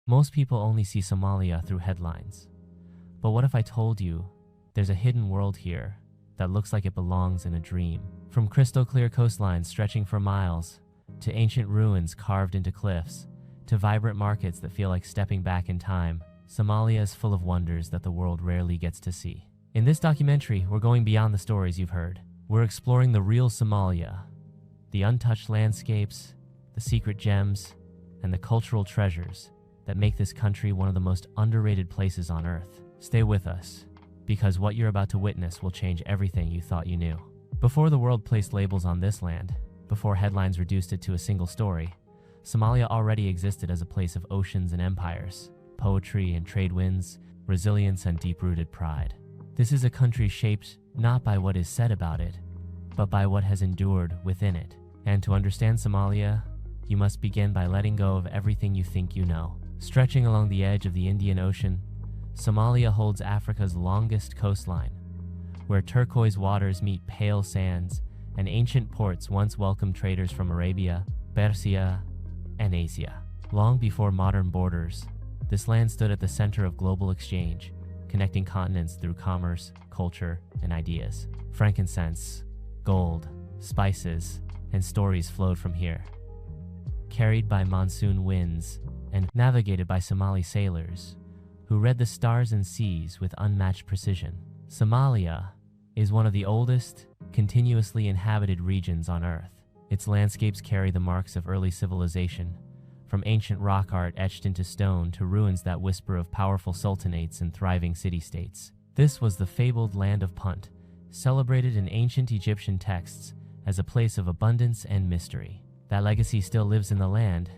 Most people only see Somalia through headlines. But what if I told you there's a hidden world here that looks like it belongs in a dream? From crystal clear coastlines stretching for miles, to ancient ruins carved into cliffs, to vibrant markets that feel like stepping back in time, Somalia is full of wonders that the world rarely gets to see. In this documentary, we're going beyond the stories you've heard. We're exploring the real Somalia, the untouched landscapes, the secret gems, and the cultural treasures that make this country one of the most underrated places on Earth. Stay with us, because what you're about to witness will change everything you thought you knew. Before the world placed labels on this land, before headlines reduced it to a single story, Somalia already existed as a place of oceans and empires, poetry and trade winds, resilience and deep-rooted pride. This is a country shaped not by what is said about it, but by what has endured within it. And to understand Somalia, you must begin by letting go of everything you think you know. Stretching along the edge of the Indian Ocean, Somalia holds Africa's longest coastline, where turquoise waters meet pale sands, and ancient ports once welcomed traders from Arabia, Persia, and Asia. Long before modern borders, this land stood at the center of global exchange, connecting continents through commerce, culture, and ideas. Frankincense, gold, spices, and stories flowed from here. Carried by monsoon winds and navigated by Somali sailors who read the stars and seas with unmatched precision. Somalia is one of the oldest, continuously inhabited regions on Earth. Its landscapes carry the marks of early civilization, from ancient rock art etched into stone to ruins that whisper of powerful sultanates and thriving city-states. This was the fabled land of Punt, celebrated in ancient Egyptian texts as a place of abundance and mystery. That legacy still lives in the land,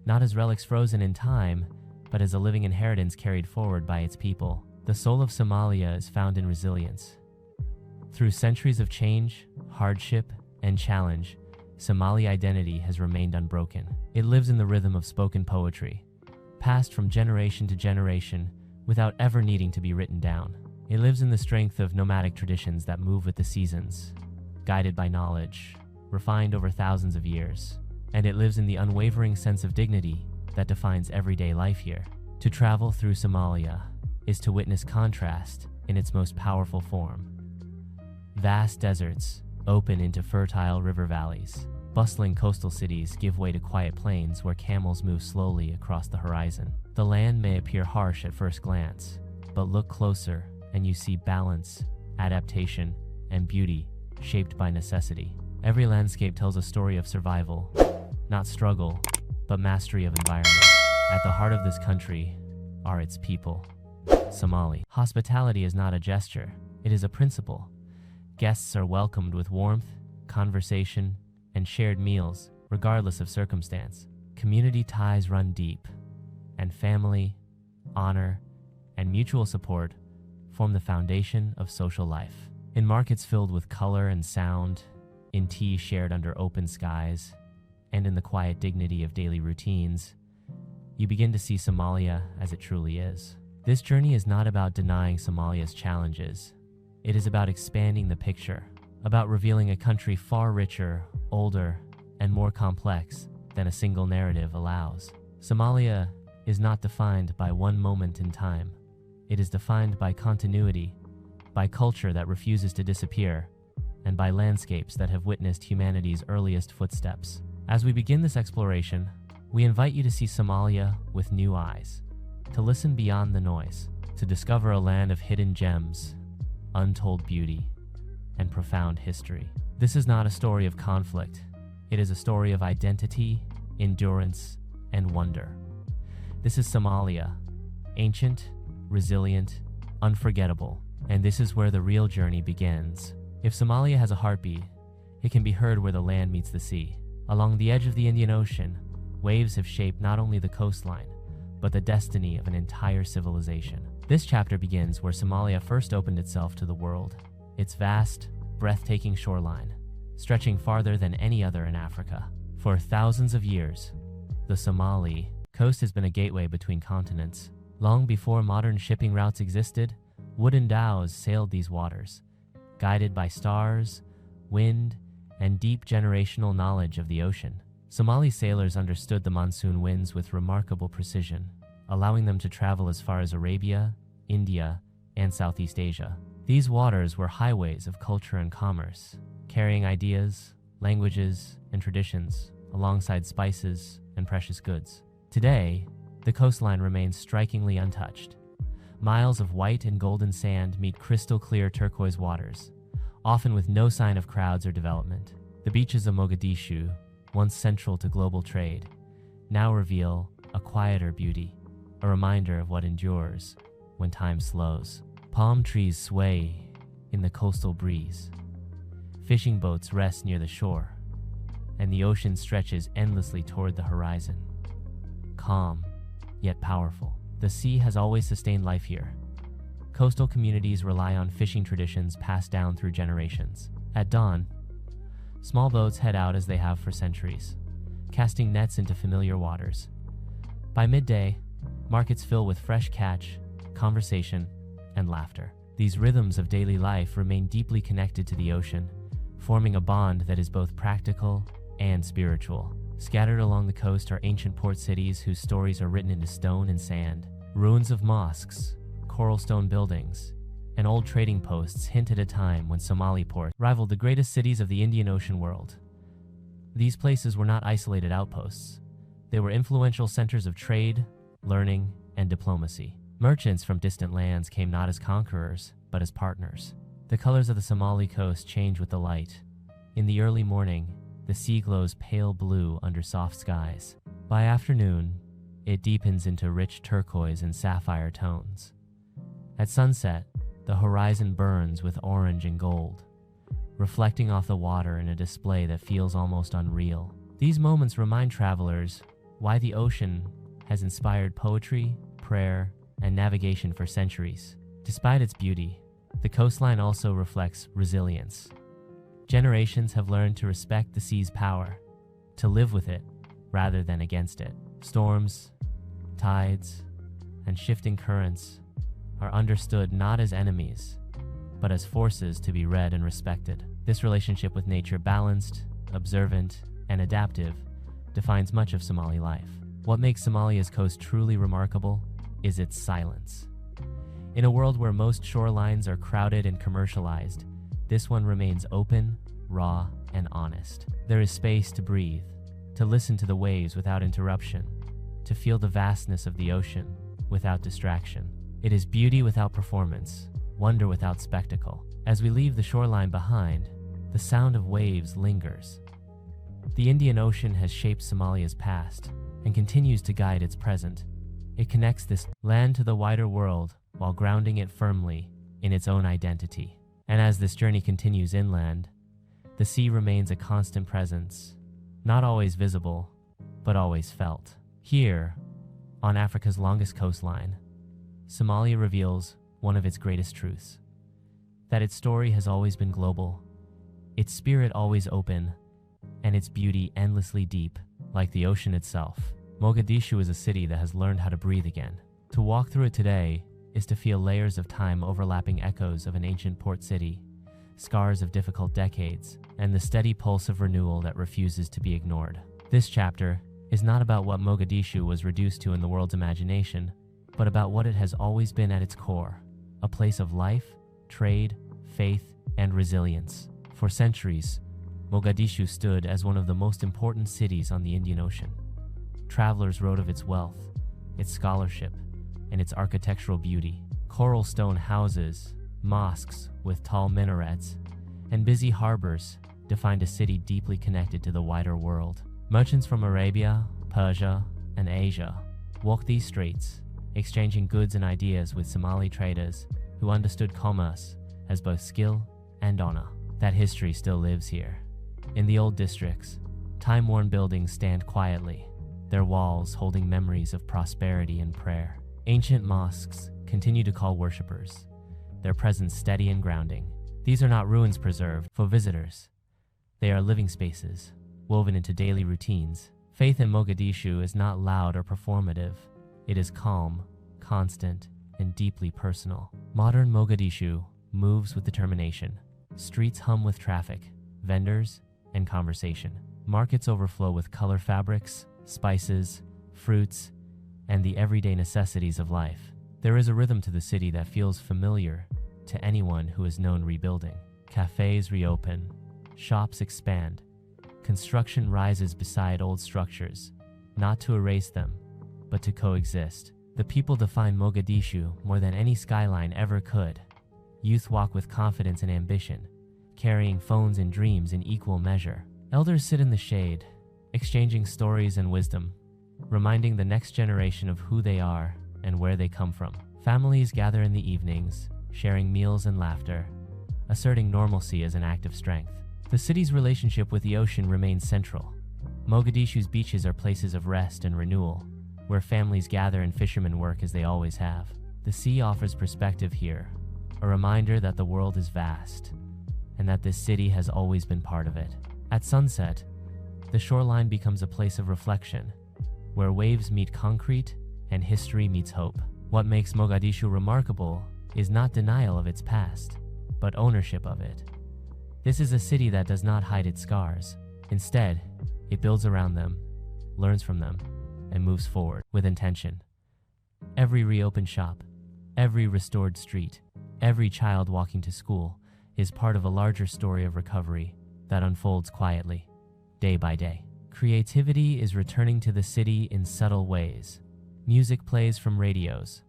not as relics frozen in time, but as a living inheritance carried forward by its people. The soul of Somalia is found in resilience. Through centuries of change, hardship, and challenge, Somali identity has remained unbroken. It lives in the rhythm of spoken poetry, passed from generation to generation without ever needing to be written down. It lives in the strength of nomadic traditions that move with the seasons, guided by knowledge, refined over thousands of years. And it lives in the unwavering sense of dignity that defines everyday life here. To travel through Somalia is to witness contrast in its most powerful form. Vast deserts open into fertile river valleys. Bustling coastal cities give way to quiet plains where camels move slowly across the horizon. The land may appear harsh at first glance, but look closer and you see balance, adaptation, and beauty shaped by necessity. Every landscape tells a story of survival, not struggle, but mastery of environment. At the heart of this country are its people. Somali. Hospitality is not a gesture, it is a principle. Guests are welcomed with warmth, conversation, and shared meals, regardless of circumstance. Community ties run deep, and family, honor, and mutual support form the foundation of social life. In markets filled with color and sound, in tea shared under open skies, and in the quiet dignity of daily routines, you begin to see Somalia as it truly is. This journey is not about denying Somalia's challenges. It is about expanding the picture, about revealing a country far richer, older, and more complex than a single narrative allows. Somalia is not defined by one moment in time. It is defined by continuity, by culture that refuses to disappear, and by landscapes that have witnessed humanity's earliest footsteps. As we begin this exploration, we invite you to see Somalia with new eyes, to listen beyond the noise, to discover a land of hidden gems, untold beauty, and profound history. This is not a story of conflict. It is a story of identity, endurance, and wonder. This is Somalia, ancient, resilient, unforgettable, and this is where the real journey begins. If Somalia has a heartbeat, it can be heard where the land meets the sea. Along the edge of the Indian Ocean, waves have shaped not only the coastline, but the destiny of an entire civilization. This chapter begins where Somalia first opened itself to the world. Its vast, breathtaking shoreline, stretching farther than any other in Africa. For thousands of years, the Somali coast has been a gateway between continents. Long before modern shipping routes existed, wooden dhows sailed these waters, guided by stars, wind, and deep generational knowledge of the ocean. Somali sailors understood the monsoon winds with remarkable precision, allowing them to travel as far as Arabia, India, and Southeast Asia. These waters were highways of culture and commerce, carrying ideas, languages, and traditions alongside spices and precious goods. Today, the coastline remains strikingly untouched. Miles of white and golden sand meet crystal clear turquoise waters, often with no sign of crowds or development. The beaches of Mogadishu, once central to global trade, now reveal a quieter beauty, a reminder of what endures when time slows. Palm trees sway in the coastal breeze. Fishing boats rest near the shore, and the ocean stretches endlessly toward the horizon. Calm, yet powerful. The sea has always sustained life here. Coastal communities rely on fishing traditions passed down through generations. At dawn, small boats head out as they have for centuries, casting nets into familiar waters. By midday, markets fill with fresh catch, conversation, and laughter. These rhythms of daily life remain deeply connected to the ocean, forming a bond that is both practical and spiritual. Scattered along the coast are ancient port cities whose stories are written into stone and sand. Ruins of mosques, coral stone buildings, and old trading posts hint at a time when Somali ports rivaled the greatest cities of the Indian Ocean world. These places were not isolated outposts. They were influential centers of trade, learning, and diplomacy. Merchants from distant lands came not as conquerors, but as partners. The colors of the Somali coast change with the light. In the early morning, the sea glows pale blue under soft skies. By afternoon, it deepens into rich turquoise and sapphire tones. At sunset, the horizon burns with orange and gold, reflecting off the water in a display that feels almost unreal. These moments remind travelers why the ocean has inspired poetry, prayer, and navigation for centuries. Despite its beauty, the coastline also reflects resilience. Generations have learned to respect the sea's power, to live with it rather than against it. Storms, tides, and shifting currents are understood not as enemies, but as forces to be read and respected. This relationship with nature, balanced, observant, and adaptive, defines much of Somali life. What makes Somalia's coast truly remarkable is its silence. In a world where most shorelines are crowded and commercialized, this one remains open, raw, and honest. There is space to breathe, to listen to the waves without interruption, to feel the vastness of the ocean without distraction. It is beauty without performance, wonder without spectacle. As we leave the shoreline behind, the sound of waves lingers. The Indian Ocean has shaped Somalia's past and continues to guide its present. It connects this land to the wider world while grounding it firmly in its own identity. And as this journey continues inland, the sea remains a constant presence, not always visible, but always felt. Here, on Africa's longest coastline, Somalia reveals one of its greatest truths: that its story has always been global, its spirit always open, and its beauty endlessly deep, like the ocean itself. Mogadishu is a city that has learned how to breathe again. To walk through it today is to feel layers of time overlapping echoes of an ancient port city, scars of difficult decades, and the steady pulse of renewal that refuses to be ignored. This chapter is not about what Mogadishu was reduced to in the world's imagination, but about what it has always been at its core: a place of life, trade, faith, and resilience. For centuries, Mogadishu stood as one of the most important cities on the Indian Ocean. Travelers wrote of its wealth, its scholarship, and its architectural beauty. Coral stone houses, mosques with tall minarets, and busy harbors defined a city deeply connected to the wider world. Merchants from Arabia, Persia, and Asia walked these streets, exchanging goods and ideas with Somali traders who understood commerce as both skill and honor. That history still lives here. In the old districts, time-worn buildings stand quietly, their walls holding memories of prosperity and prayer. Ancient mosques continue to call worshippers, their presence steady and grounding. These are not ruins preserved for visitors. They are living spaces, woven into daily routines. Faith in Mogadishu is not loud or performative. It is calm, constant, and deeply personal. Modern Mogadishu moves with determination. Streets hum with traffic, vendors, and conversation. Markets overflow with color fabrics, spices, fruits, and the everyday necessities of life. There is a rhythm to the city that feels familiar to anyone who has known rebuilding. Cafes reopen, shops expand, construction rises beside old structures, not to erase them, but to coexist. The people define Mogadishu more than any skyline ever could. Youth walk with confidence and ambition, carrying phones and dreams in equal measure. Elders sit in the shade, exchanging stories and wisdom, reminding the next generation of who they are and where they come from. Families gather in the evenings, sharing meals and laughter, asserting normalcy as an act of strength. The city's relationship with the ocean remains central. Mogadishu's beaches are places of rest and renewal, where families gather and fishermen work as they always have. The sea offers perspective here, a reminder that the world is vast, and that this city has always been part of it. At sunset, the shoreline becomes a place of reflection, where waves meet concrete and history meets hope. What makes Mogadishu remarkable is not denial of its past, but ownership of it. This is a city that does not hide its scars. Instead, it builds around them, learns from them, and moves forward with intention. Every reopened shop, every restored street, every child walking to school is part of a larger story of recovery that unfolds quietly, day by day. Creativity is returning to the city in subtle ways. Music plays from radios.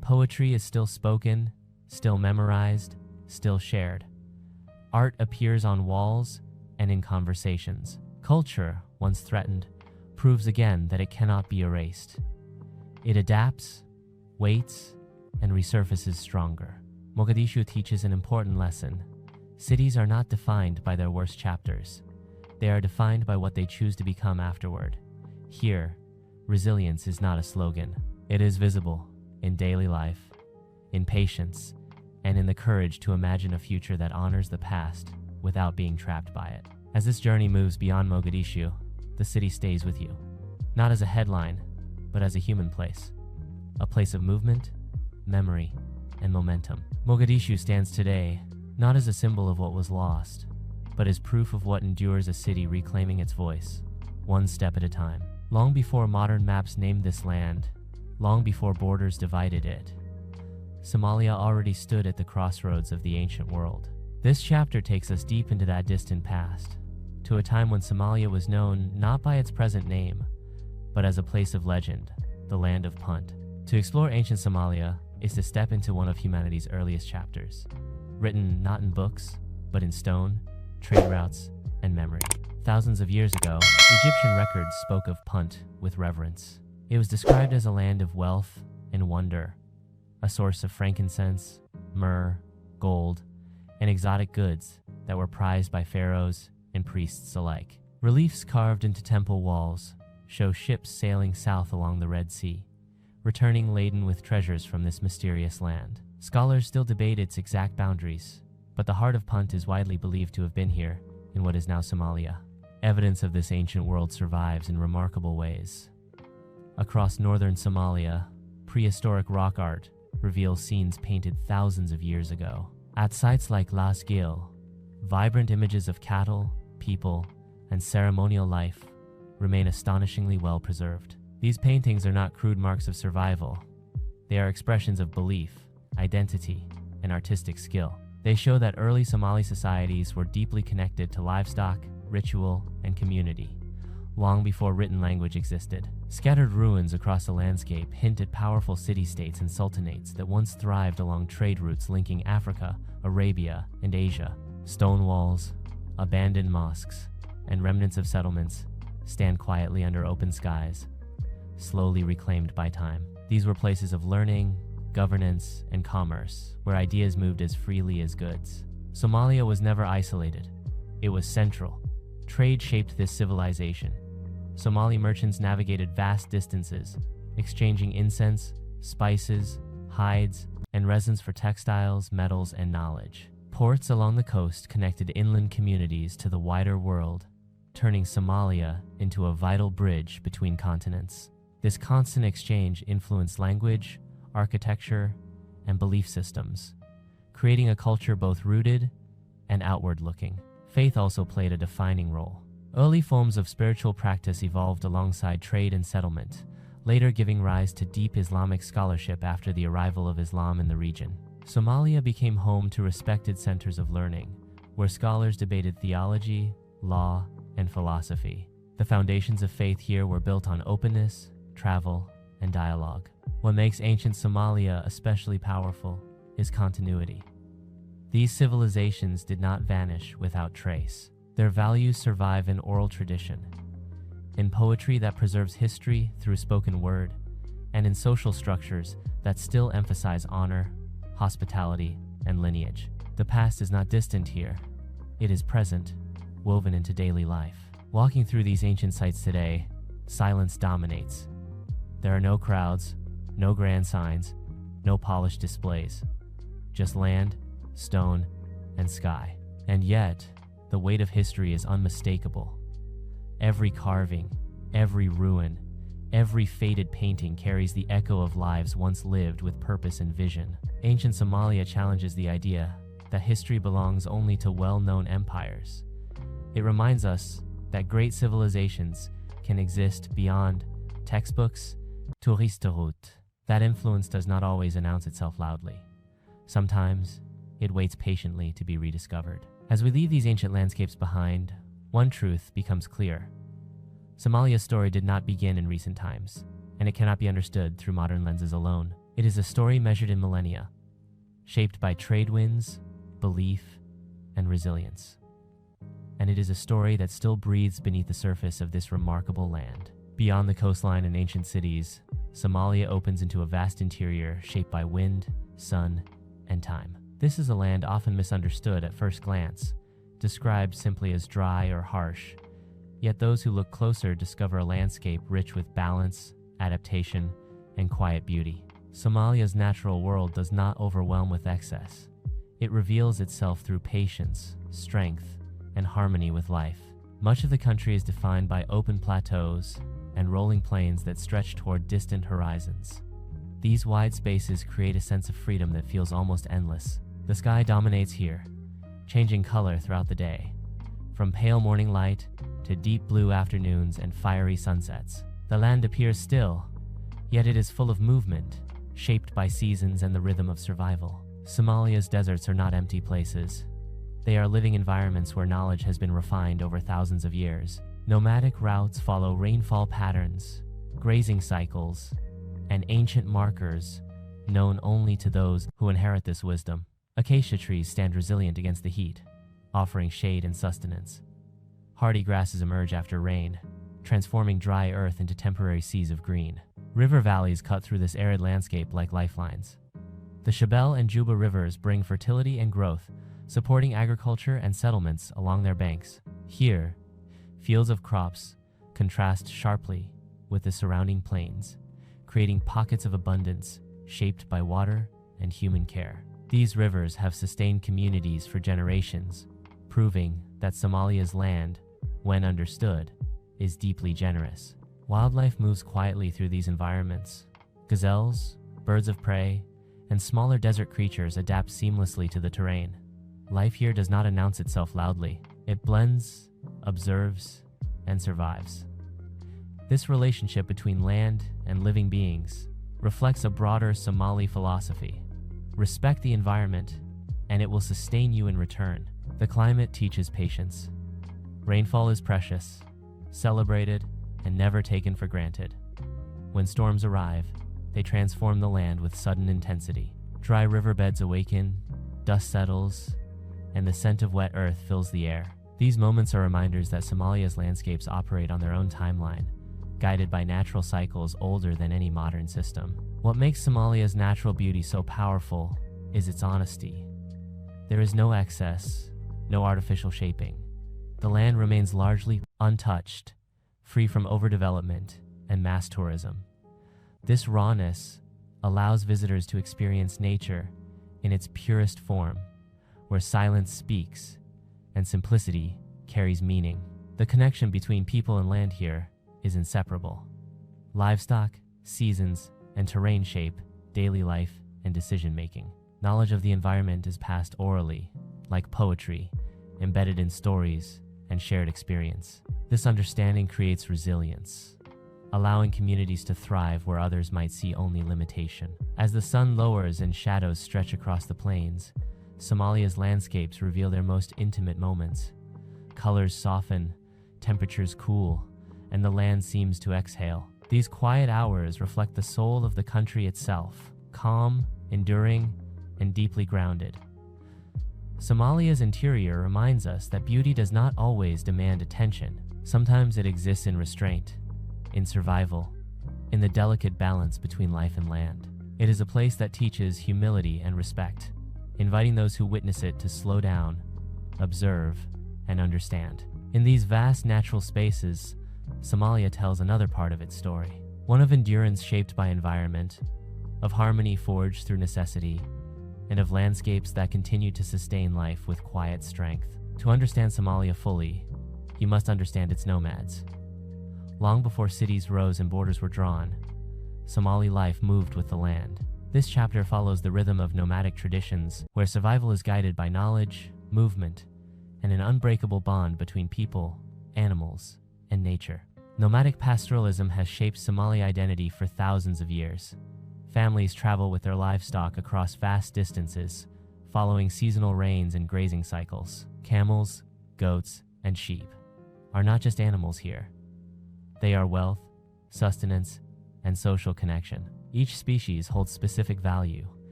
Poetry is still spoken, still memorized, still shared. Art appears on walls and in conversations. Culture, once threatened, proves again that it cannot be erased. It adapts, waits, and resurfaces stronger. Mogadishu teaches an important lesson. Cities are not defined by their worst chapters. They are defined by what they choose to become afterward. Here, resilience is not a slogan. It is visible in daily life, in patience, and in the courage to imagine a future that honors the past without being trapped by it. As this journey moves beyond Mogadishu, the city stays with you, not as a headline, but as a human place, a place of movement, memory, and momentum. Mogadishu stands today not as a symbol of what was lost, but as proof of what endures, a city reclaiming its voice, one step at a time. Long before modern maps named this land, long before borders divided it, Somalia already stood at the crossroads of the ancient world. This chapter takes us deep into that distant past, to a time when Somalia was known not by its present name, but as a place of legend, the land of Punt. To explore ancient Somalia is to step into one of humanity's earliest chapters, written not in books, but in stone, trade routes, and memory. Thousands of years ago, Egyptian records spoke of Punt with reverence. It was described as a land of wealth and wonder, a source of frankincense, myrrh, gold, and exotic goods that were prized by pharaohs and priests alike. Reliefs carved into temple walls show ships sailing south along the Red Sea, returning laden with treasures from this mysterious land. Scholars still debate its exact boundaries, but the heart of Punt is widely believed to have been here in what is now Somalia. Evidence of this ancient world survives in remarkable ways. Across northern Somalia, prehistoric rock art reveals scenes painted thousands of years ago. At sites like Las Gil, vibrant images of cattle, people, and ceremonial life remain astonishingly well preserved. These paintings are not crude marks of survival. They are expressions of belief, identity, and artistic skill. They show that early Somali societies were deeply connected to livestock, ritual, and community, long before written language existed. Scattered ruins across the landscape hint at powerful city-states and sultanates that once thrived along trade routes linking Africa, Arabia, and Asia. Stone walls, abandoned mosques, and remnants of settlements stand quietly under open skies, slowly reclaimed by time. These were places of learning, governance, and commerce, where ideas moved as freely as goods. Somalia was never isolated. It was central. Trade shaped this civilization. Somali merchants navigated vast distances, exchanging incense, spices, hides, and resins for textiles, metals, and knowledge. Ports along the coast connected inland communities to the wider world, turning Somalia into a vital bridge between continents. This constant exchange influenced language, architecture, and belief systems, creating a culture both rooted and outward-looking. Faith also played a defining role. Early forms of spiritual practice evolved alongside trade and settlement, later giving rise to deep Islamic scholarship after the arrival of Islam in the region. Somalia became home to respected centers of learning, where scholars debated theology, law, and philosophy. The foundations of faith here were built on openness, travel, and dialogue. What makes ancient Somalia especially powerful is continuity. These civilizations did not vanish without trace. Their values survive in oral tradition, in poetry that preserves history through spoken word, and in social structures that still emphasize honor, hospitality, and lineage. The past is not distant here. It is present, woven into daily life. Walking through these ancient sites today, silence dominates. There are no crowds, no grand signs, no polished displays. Just land, stone, and sky. And yet, the weight of history is unmistakable. Every carving, every ruin, every faded painting carries the echo of lives once lived with purpose and vision. Ancient Somalia challenges the idea that history belongs only to well-known empires. It reminds us that great civilizations can exist beyond textbooks, touristenroute. That influence does not always announce itself loudly. Sometimes, it waits patiently to be rediscovered. As we leave these ancient landscapes behind, one truth becomes clear. Somalia's story did not begin in recent times, and it cannot be understood through modern lenses alone. It is a story measured in millennia, shaped by trade winds, belief, and resilience. And it is a story that still breathes beneath the surface of this remarkable land. Beyond the coastline and ancient cities, Somalia opens into a vast interior shaped by wind, sun, and time. This is a land often misunderstood at first glance, described simply as dry or harsh. Yet those who look closer discover a landscape rich with balance, adaptation, and quiet beauty. Somalia's natural world does not overwhelm with excess. It reveals itself through patience, strength, and harmony with life. Much of the country is defined by open plateaus and rolling plains that stretch toward distant horizons. These wide spaces create a sense of freedom that feels almost endless. The sky dominates here, changing color throughout the day, from pale morning light to deep blue afternoons and fiery sunsets. The land appears still, yet it is full of movement, shaped by seasons and the rhythm of survival. Somalia's deserts are not empty places. They are living environments where knowledge has been refined over thousands of years. Nomadic routes follow rainfall patterns, grazing cycles, and ancient markers known only to those who inherit this wisdom. Acacia trees stand resilient against the heat, offering shade and sustenance. Hardy grasses emerge after rain, transforming dry earth into temporary seas of green. River valleys cut through this arid landscape like lifelines. The Shabelle and Juba rivers bring fertility and growth, supporting agriculture and settlements along their banks. Here, fields of crops contrast sharply with the surrounding plains, creating pockets of abundance shaped by water and human care. These rivers have sustained communities for generations, proving that Somalia's land, when understood, is deeply generous. Wildlife moves quietly through these environments. Gazelles, birds of prey, and smaller desert creatures adapt seamlessly to the terrain. Life here does not announce itself loudly. It blends, observes, and survives. This relationship between land and living beings reflects a broader Somali philosophy. Respect the environment, and it will sustain you in return. The climate teaches patience. Rainfall is precious, celebrated, and never taken for granted. When storms arrive, they transform the land with sudden intensity. Dry riverbeds awaken, dust settles, and the scent of wet earth fills the air. These moments are reminders that Somalia's landscapes operate on their own timeline, guided by natural cycles older than any modern system. What makes Somalia's natural beauty so powerful is its honesty. There is no excess, no artificial shaping. The land remains largely untouched, free from overdevelopment and mass tourism. This rawness allows visitors to experience nature in its purest form, where silence speaks and simplicity carries meaning. The connection between people and land here is inseparable. Livestock, seasons, and terrain shape daily life and decision-making. Knowledge of the environment is passed orally, like poetry, embedded in stories and shared experience. This understanding creates resilience, allowing communities to thrive where others might see only limitation. As the sun lowers and shadows stretch across the plains, Somalia's landscapes reveal their most intimate moments. Colors soften, temperatures cool, and the land seems to exhale. These quiet hours reflect the soul of the country itself, calm, enduring, and deeply grounded. Somalia's interior reminds us that beauty does not always demand attention. Sometimes it exists in restraint, in survival, in the delicate balance between life and land. It is a place that teaches humility and respect, inviting those who witness it to slow down, observe, and understand. In these vast natural spaces, Somalia tells another part of its story, one of endurance shaped by environment, of harmony forged through necessity, and of landscapes that continue to sustain life with quiet strength. To understand Somalia fully, you must understand its nomads. Long before cities rose and borders were drawn, Somali life moved with the land. This chapter follows the rhythm of nomadic traditions, where survival is guided by knowledge, movement, and an unbreakable bond between people, animals, and nature. Nomadic pastoralism has shaped Somali identity for thousands of years. Families travel with their livestock across vast distances, following seasonal rains and grazing cycles. Camels, goats, and sheep are not just animals here. They are wealth, sustenance, and social connection. Each species holds specific value,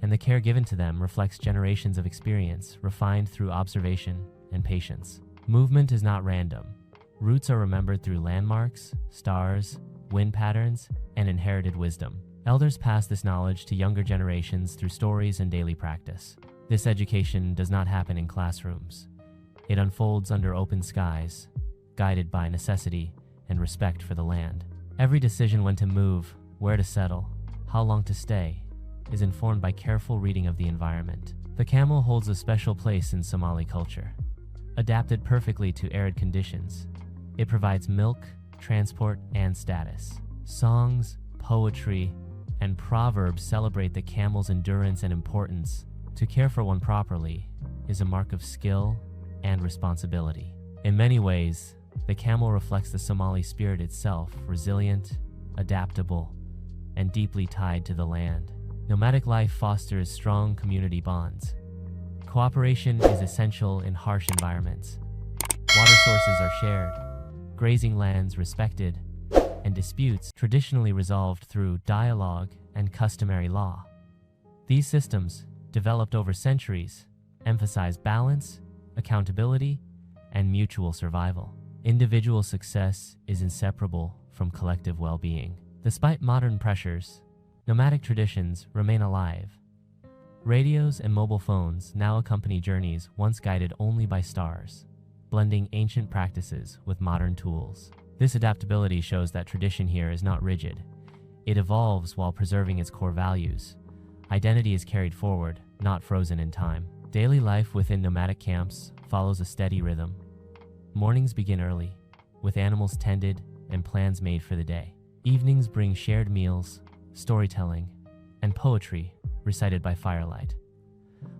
and the care given to them reflects generations of experience refined through observation and patience. Movement is not random. Routes are remembered through landmarks, stars, wind patterns, and inherited wisdom. Elders pass this knowledge to younger generations through stories and daily practice. This education does not happen in classrooms. It unfolds under open skies, guided by necessity and respect for the land. Every decision when to move, where to settle, how long to stay, is informed by careful reading of the environment. The camel holds a special place in Somali culture. Adapted perfectly to arid conditions, it provides milk, transport, and status. Songs, poetry, and proverbs celebrate the camel's endurance and importance. To care for one properly is a mark of skill and responsibility. In many ways, the camel reflects the Somali spirit itself, resilient, adaptable, and deeply tied to the land. Nomadic life fosters strong community bonds. Cooperation is essential in harsh environments. Water sources are shared, grazing lands respected, and disputes traditionally resolved through dialogue and customary law. These systems, developed over centuries, emphasize balance, accountability, and mutual survival. Individual success is inseparable from collective well-being. Despite modern pressures, nomadic traditions remain alive. Radios and mobile phones now accompany journeys once guided only by stars, blending ancient practices with modern tools. This adaptability shows that tradition here is not rigid. It evolves while preserving its core values. Identity is carried forward, not frozen in time. Daily life within nomadic camps follows a steady rhythm. Mornings begin early, with animals tended and plans made for the day. Evenings bring shared meals, storytelling, and poetry recited by firelight.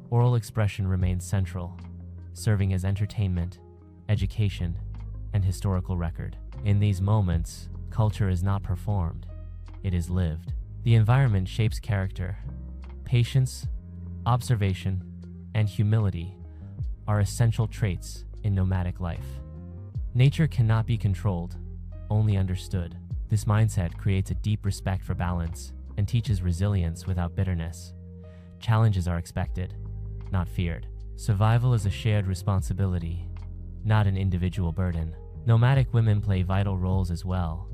Oral expression remains central, serving as entertainment, education, and historical record. In these moments, culture is not performed, it is lived. The environment shapes character. Patience, observation, and humility are essential traits in nomadic life. Nature cannot be controlled, only understood. This mindset creates a deep respect for balance and teaches resilience without bitterness. Challenges are expected, not feared. Survival is a shared responsibility, not an individual burden. Nomadic women play vital roles as well.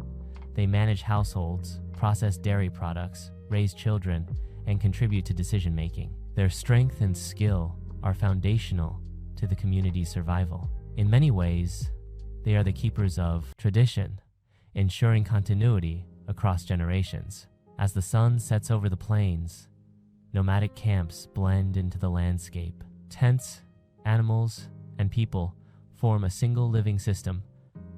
They manage households, process dairy products, raise children, and contribute to decision-making. Their strength and skill are foundational to the community's survival. In many ways, they are the keepers of tradition, ensuring continuity across generations. As the sun sets over the plains, nomadic camps blend into the landscape. Tents, animals, and people form a single living system,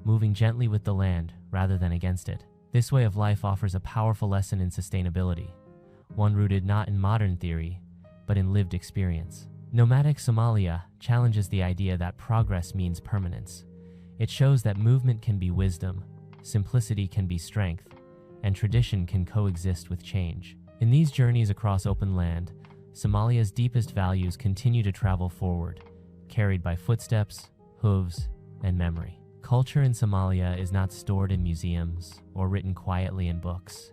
moving gently with the land rather than against it. This way of life offers a powerful lesson in sustainability, one rooted not in modern theory, but in lived experience. Nomadic Somalia challenges the idea that progress means permanence. It shows that movement can be wisdom, simplicity can be strength, and tradition can coexist with change. In these journeys across open land, Somalia's deepest values continue to travel forward, carried by footsteps, hooves, and memory. Culture in Somalia is not stored in museums or written quietly in books.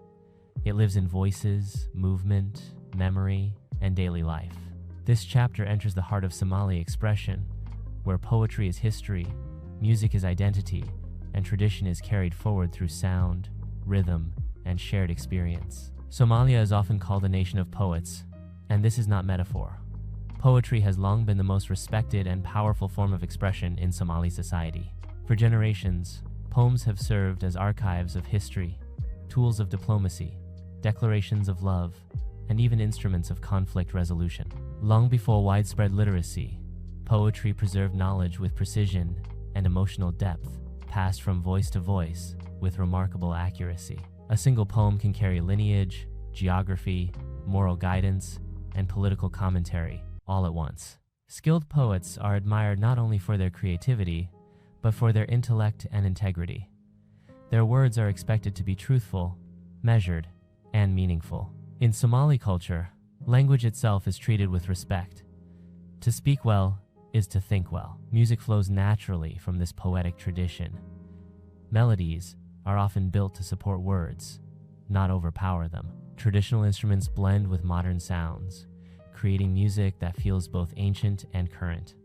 It lives in voices, movement, memory, and daily life. This chapter enters the heart of Somali expression, where poetry is history, music is identity, and tradition is carried forward through sound, rhythm, and shared experience. Somalia is often called a nation of poets, and this is not metaphor. Poetry has long been the most respected and powerful form of expression in Somali society. For generations, poems have served as archives of history, tools of diplomacy, declarations of love, and even instruments of conflict resolution. Long before widespread literacy, poetry preserved knowledge with precision and emotional depth, passed from voice to voice with remarkable accuracy. A single poem can carry lineage, geography, moral guidance, and political commentary all at once. Skilled poets are admired not only for their creativity, but for their intellect and integrity. Their words are expected to be truthful, measured, and meaningful. In Somali culture, language itself is treated with respect. To speak well is to think well. Music flows naturally from this poetic tradition. Melodies are often built to support words, not overpower them. Traditional instruments blend with modern sounds, creating music that feels both ancient and current.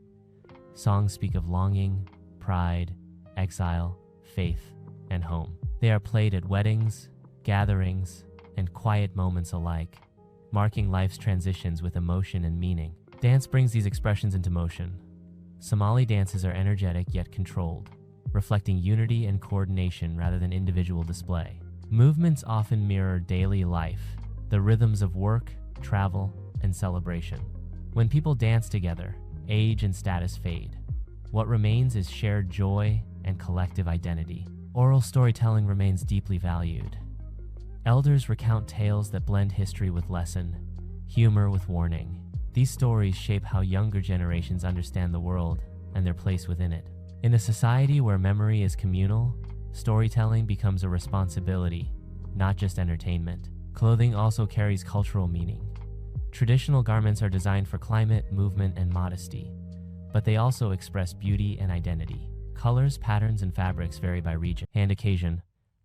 Songs speak of longing, pride, exile, faith, and home. They are played at weddings, gatherings, and quiet moments alike, marking life's transitions with emotion and meaning. Dance brings these expressions into motion. Somali dances are energetic yet controlled, reflecting unity and coordination rather than individual display. Movements often mirror daily life, the rhythms of work, travel, and celebration. When people dance together, age and status fade. What remains is shared joy and collective identity. Oral storytelling remains deeply valued. Elders recount tales that blend history with lesson, humor with warning. These stories shape how younger generations understand the world and their place within it. In a society where memory is communal, storytelling becomes a responsibility, not just entertainment. Clothing also carries cultural meaning. Traditional garments are designed for climate, movement, and modesty, but they also express beauty and identity. Colors, patterns, and fabrics vary by region and occasion,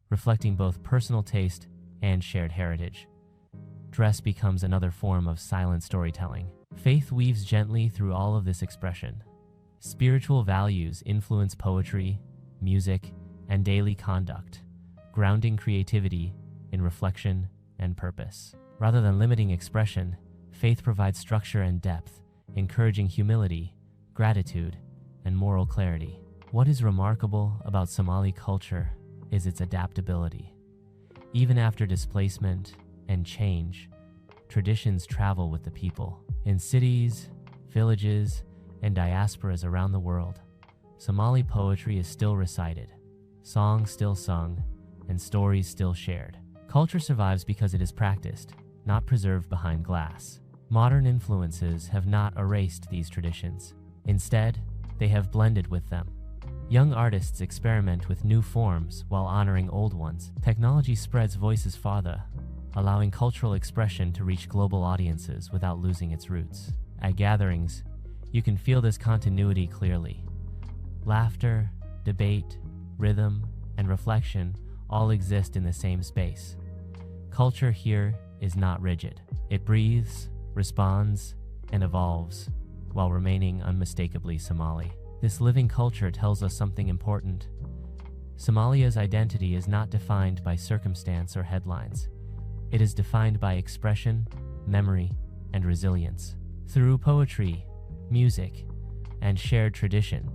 reflecting both personal taste and shared heritage. Dress becomes another form of silent storytelling. Faith weaves gently through all of this expression. Spiritual values influence poetry, music, and daily conduct, grounding creativity in reflection and purpose. Rather than limiting expression, faith provides structure and depth, encouraging humility, gratitude, and moral clarity. What is remarkable about Somali culture is its adaptability. Even after displacement and change, traditions travel with the people. In cities, villages, and diasporas around the world, Somali poetry is still recited, songs still sung, and stories still shared. Culture survives because it is practiced, not preserved behind glass. Modern influences have not erased these traditions. Instead, they have blended with them. Young artists experiment with new forms while honoring old ones. Technology spreads voices farther, allowing cultural expression to reach global audiences without losing its roots. At gatherings, you can feel this continuity clearly. Laughter, debate, rhythm, and reflection all exist in the same space. Culture here is not rigid. It breathes, responds, and evolves while remaining unmistakably Somali. This living culture tells us something important. Somalia's identity is not defined by circumstance or headlines. It is defined by expression, memory, and resilience. Through poetry, music, and shared tradition,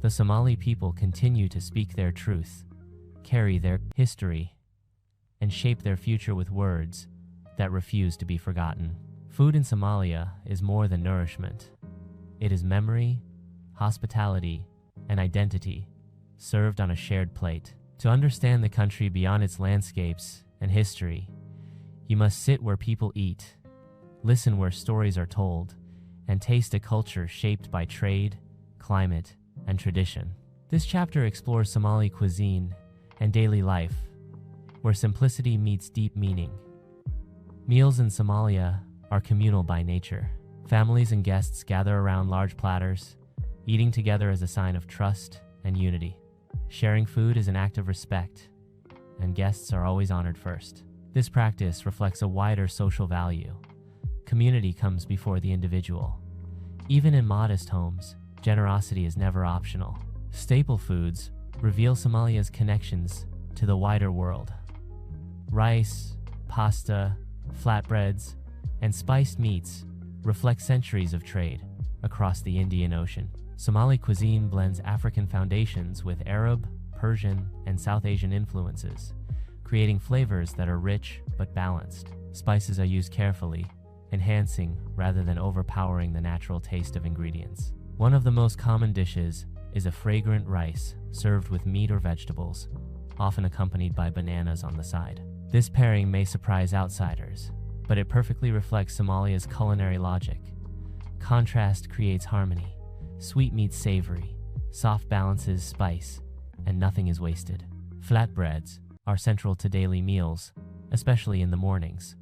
the Somali people continue to speak their truth, carry their history, and shape their future with words that refuse to be forgotten. Food in Somalia is more than nourishment. It is memory, hospitality, and identity served on a shared plate. To understand the country beyond its landscapes and history, you must sit where people eat, listen where stories are told, and taste a culture shaped by trade, climate, and tradition. This chapter explores Somali cuisine and daily life, where simplicity meets deep meaning. Meals in Somalia are communal by nature. Families and guests gather around large platters, eating together as a sign of trust and unity. Sharing food is an act of respect, and guests are always honored first. This practice reflects a wider social value. Community comes before the individual. Even in modest homes, generosity is never optional. Staple foods reveal Somalia's connections to the wider world. Rice, pasta, flatbreads, and spiced meats reflect centuries of trade across the Indian Ocean. Somali cuisine blends African foundations with Arab, Persian, and South Asian influences, creating flavors that are rich but balanced. Spices are used carefully, enhancing rather than overpowering the natural taste of ingredients. One of the most common dishes is a fragrant rice served with meat or vegetables, often accompanied by bananas on the side. This pairing may surprise outsiders, but it perfectly reflects Somalia's culinary logic. Contrast creates harmony. Sweet meets savory, soft balances spice, and nothing is wasted. Flatbreads are central to daily meals, especially in the mornings.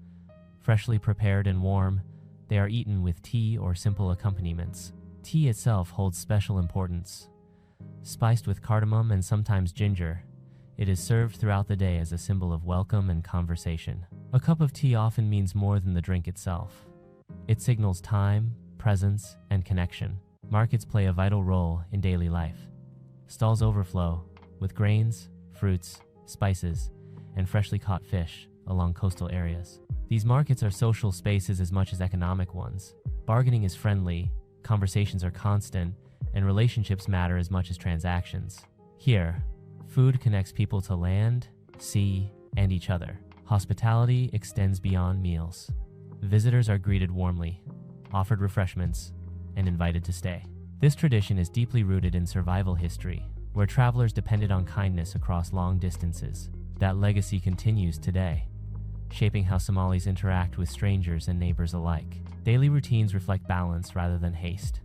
Freshly prepared and warm, they are eaten with tea or simple accompaniments. Tea itself holds special importance. Spiced with cardamom and sometimes ginger, it is served throughout the day as a symbol of welcome and conversation. A cup of tea often means more than the drink itself. It signals time, presence, and connection. Markets play a vital role in daily life. Stalls overflow with grains, fruits, spices, and freshly caught fish along coastal areas. These markets are social spaces as much as economic ones. Bargaining is friendly, conversations are constant, and relationships matter as much as transactions. Here, food connects people to land, sea, and each other. Hospitality extends beyond meals. Visitors are greeted warmly, offered refreshments, and invited to stay. This tradition is deeply rooted in survival history, where travelers depended on kindness across long distances. That legacy continues today, shaping how Somalis interact with strangers and neighbors alike. Daily routines reflect balance rather than haste.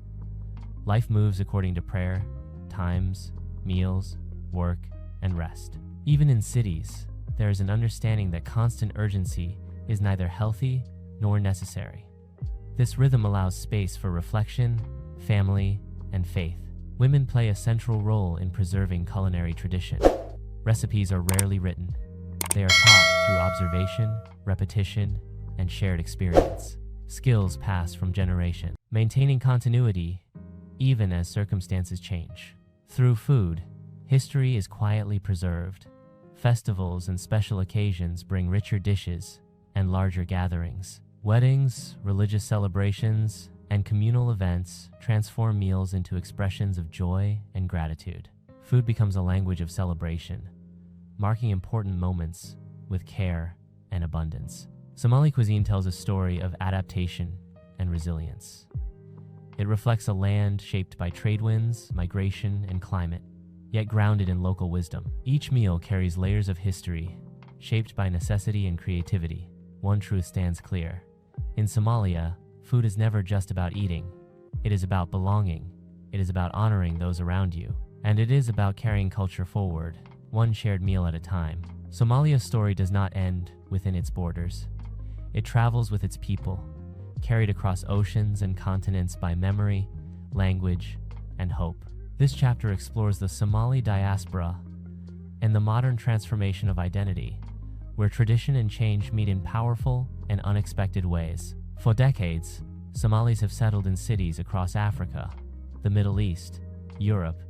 Life moves according to prayer, times, meals, work, and rest. Even in cities, there is an understanding that constant urgency is neither healthy nor necessary. This rhythm allows space for reflection, family, and faith. Women play a central role in preserving culinary tradition. Recipes are rarely written. They are taught through observation, repetition, and shared experience. Skills pass from generation, maintaining continuity even as circumstances change. Through food, history is quietly preserved. Festivals and special occasions bring richer dishes and larger gatherings. Weddings, religious celebrations, and communal events transform meals into expressions of joy and gratitude. Food becomes a language of celebration, marking important moments with care and abundance. Somali cuisine tells a story of adaptation and resilience. It reflects a land shaped by trade winds, migration, and climate, yet grounded in local wisdom. Each meal carries layers of history, shaped by necessity and creativity. One truth stands clear. In Somalia, food is never just about eating. It is about belonging. It is about honoring those around you. And it is about carrying culture forward, one shared meal at a time. Somalia's story does not end within its borders. It travels with its people, carried across oceans and continents by memory, language, and hope. This chapter explores the Somali diaspora and the modern transformation of identity, where tradition and change meet in powerful and unexpected ways. For decades, Somalis have settled in cities across Africa, the Middle East, Europe,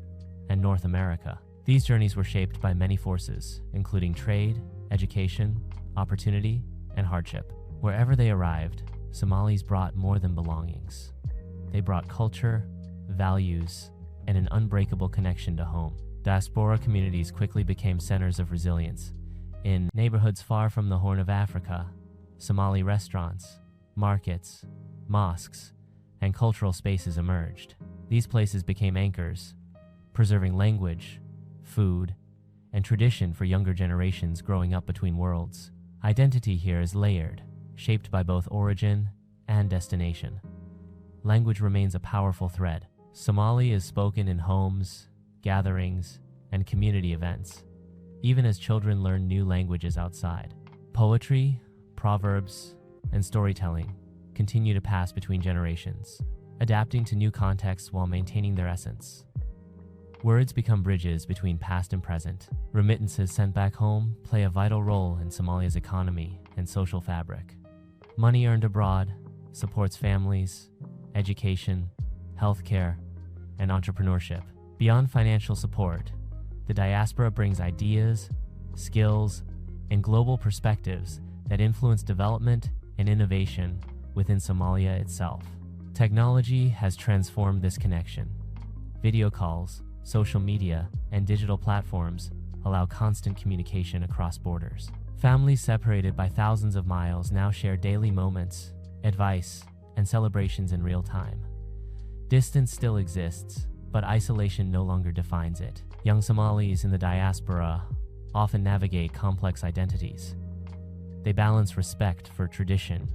and North America. These journeys were shaped by many forces, including trade, education, opportunity, and hardship. Wherever they arrived, Somalis brought more than belongings. They brought culture, values, and an unbreakable connection to home. Diaspora communities quickly became centers of resilience. In neighborhoods far from the Horn of Africa, Somali restaurants, markets, mosques, and cultural spaces emerged. These places became anchors, preserving language, food, and tradition for younger generations growing up between worlds. Identity here is layered, shaped by both origin and destination. Language remains a powerful thread. Somali is spoken in homes, gatherings, and community events, even as children learn new languages outside. Poetry, proverbs, and storytelling continue to pass between generations, adapting to new contexts while maintaining their essence. Words become bridges between past and present. Remittances sent back home play a vital role in Somalia's economy and social fabric. Money earned abroad supports families, education, healthcare, and entrepreneurship. Beyond financial support, the diaspora brings ideas, skills, and global perspectives that influence development and innovation within Somalia itself. Technology has transformed this connection. Video calls, social media, and digital platforms allow constant communication across borders. Families separated by thousands of miles now share daily moments, advice, and celebrations in real time. Distance still exists, but isolation no longer defines it. Young Somalis in the diaspora often navigate complex identities. They balance respect for tradition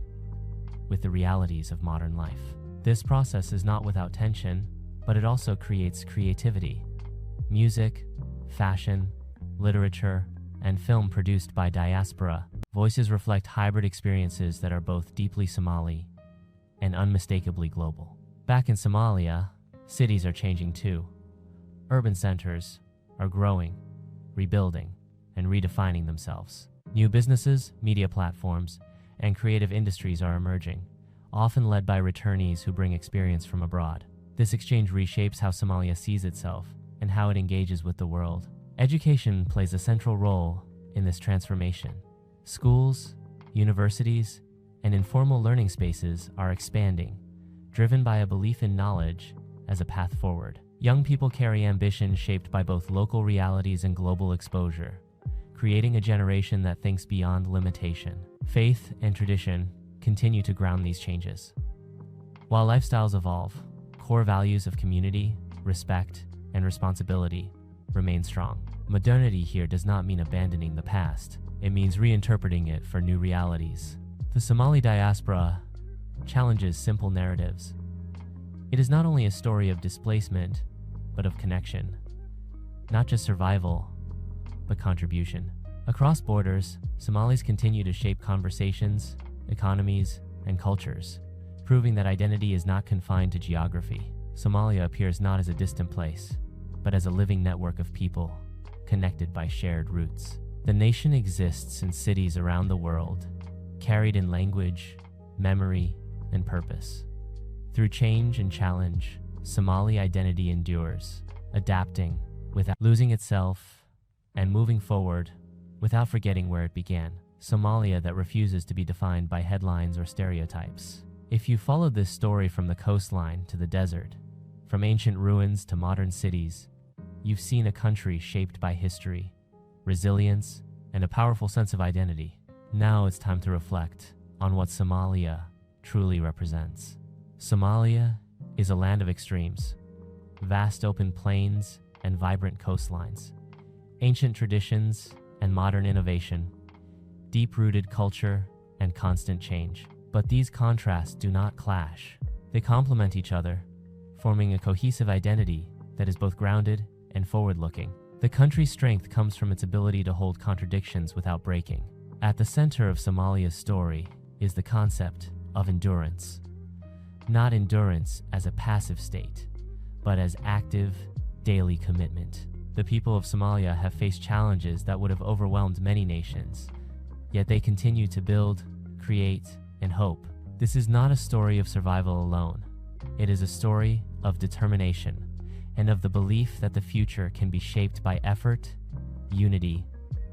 with the realities of modern life. This process is not without tension, but it also creates creativity. Music, fashion, literature, and film produced by Diaspora voices reflect hybrid experiences that are both deeply Somali and unmistakably global. Back in Somalia, cities are changing too. Urban centers are growing, rebuilding, and redefining themselves. New businesses, media platforms, and creative industries are emerging, often led by returnees who bring experience from abroad. This exchange reshapes how Somalia sees itself and how it engages with the world. Education plays a central role in this transformation. Schools, universities, and informal learning spaces are expanding, driven by a belief in knowledge as a path forward. Young people carry ambition shaped by both local realities and global exposure, creating a generation that thinks beyond limitation. Faith and tradition continue to ground these changes. While lifestyles evolve, core values of community, respect, and responsibility remain strong. Modernity here does not mean abandoning the past. It means reinterpreting it for new realities. The Somali diaspora challenges simple narratives. It is not only a story of displacement, but of connection. Not just survival, but contribution. Across borders, Somalis continue to shape conversations, economies, and cultures, proving that identity is not confined to geography. Somalia appears not as a distant place, but as a living network of people, connected by shared roots. The nation exists in cities around the world, carried in language, memory, and purpose. Through change and challenge, Somali identity endures, adapting without losing itself and moving forward without forgetting where it began. Somalia that refuses to be defined by headlines or stereotypes. If you followed this story from the coastline to the desert, from ancient ruins to modern cities, you've seen a country shaped by history, resilience, and a powerful sense of identity. Now it's time to reflect on what Somalia truly represents. Somalia is a land of extremes, vast open plains and vibrant coastlines, ancient traditions and modern innovation, deep-rooted culture and constant change. But these contrasts do not clash. They complement each other, forming a cohesive identity that is both grounded and forward-looking. The country's strength comes from its ability to hold contradictions without breaking. At the center of Somalia's story is the concept of endurance. Not endurance as a passive state, but as active, daily commitment. The people of Somalia have faced challenges that would have overwhelmed many nations, yet they continue to build, create, and hope. This is not a story of survival alone. It is a story of determination and of the belief that the future can be shaped by effort, unity,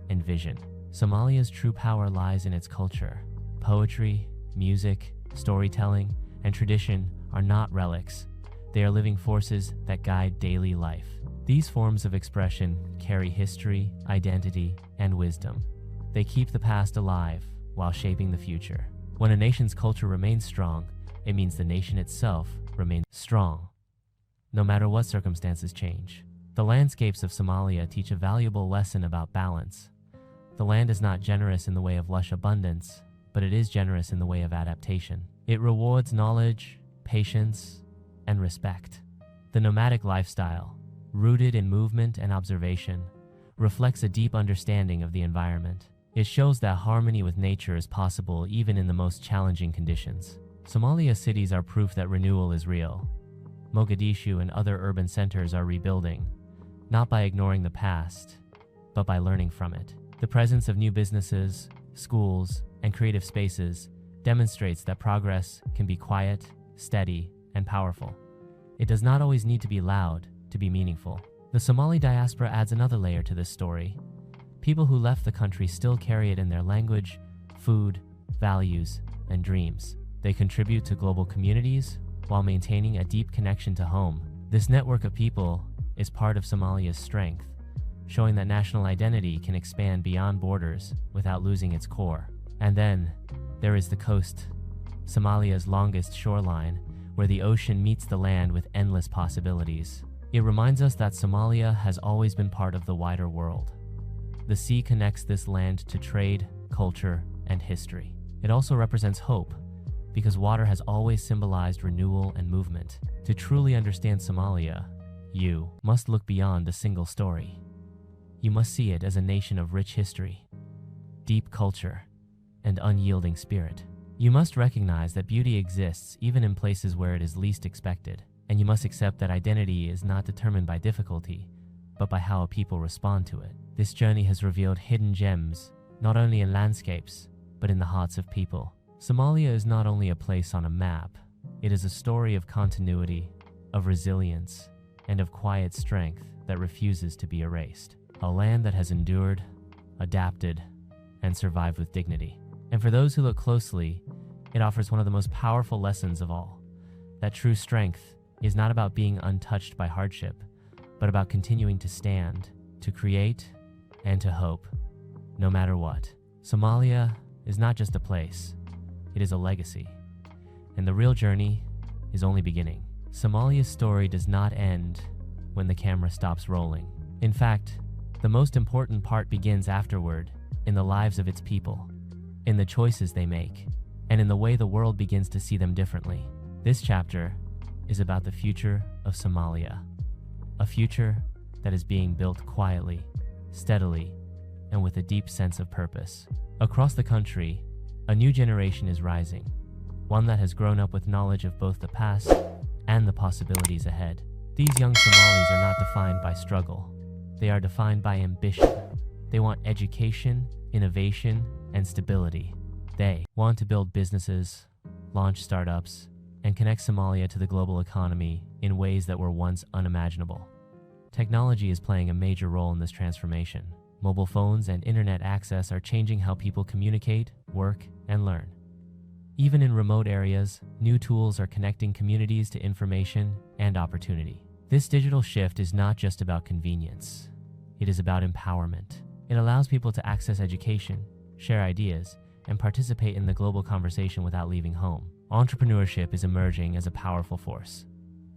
and vision. Somalia's true power lies in its culture. Poetry, music, storytelling, and tradition are not relics. They are living forces that guide daily life. These forms of expression carry history, identity, and wisdom. They keep the past alive while shaping the future. When a nation's culture remains strong, it means the nation itself remains strong, no matter what circumstances change. The landscapes of Somalia teach a valuable lesson about balance. The land is not generous in the way of lush abundance, but it is generous in the way of adaptation. It rewards knowledge, patience, and respect. The nomadic lifestyle, rooted in movement and observation, reflects a deep understanding of the environment. It shows that harmony with nature is possible even in the most challenging conditions. Somalia cities are proof that renewal is real. Mogadishu and other urban centers are rebuilding, not by ignoring the past, but by learning from it. The presence of new businesses, schools, and creative spaces demonstrates that progress can be quiet, steady, and powerful. It does not always need to be loud to be meaningful. The Somali diaspora adds another layer to this story. People who left the country still carry it in their language, food, values, and dreams. They contribute to global communities while maintaining a deep connection to home. This network of people is part of Somalia's strength, showing that national identity can expand beyond borders without losing its core. And then there is the coast, Somalia's longest shoreline, where the ocean meets the land with endless possibilities. It reminds us that Somalia has always been part of the wider world. The sea connects this land to trade, culture, and history. It also represents hope, because water has always symbolized renewal and movement. To truly understand Somalia, you must look beyond a single story. You must see it as a nation of rich history, deep culture, and unyielding spirit. You must recognize that beauty exists even in places where it is least expected, and you must accept that identity is not determined by difficulty, but by how a people respond to it. This journey has revealed hidden gems, not only in landscapes, but in the hearts of people. Somalia is not only a place on a map, it is a story of continuity, of resilience, and of quiet strength that refuses to be erased. A land that has endured, adapted, and survived with dignity. And for those who look closely, it offers one of the most powerful lessons of all, that true strength is not about being untouched by hardship, but about continuing to stand, to create, and to hope, no matter what. Somalia is not just a place, it is a legacy. And the real journey is only beginning. Somalia's story does not end when the camera stops rolling. In fact, the most important part begins afterward, in the lives of its people, in the choices they make, and in the way the world begins to see them differently. This chapter is about the future of Somalia, a future that is being built quietly, steadily, and with a deep sense of purpose. Across the country, a new generation is rising, one that has grown up with knowledge of both the past and the possibilities ahead. These young Somalis are not defined by struggle. They are defined by ambition. They want education, innovation, and stability. They want to build businesses, launch startups, and connect Somalia to the global economy in ways that were once unimaginable. Technology is playing a major role in this transformation. Mobile phones and internet access are changing how people communicate, work, and learn. Even in remote areas, new tools are connecting communities to information and opportunity. This digital shift is not just about convenience. It is about empowerment. It allows people to access education, share ideas, and participate in the global conversation without leaving home. Entrepreneurship is emerging as a powerful force.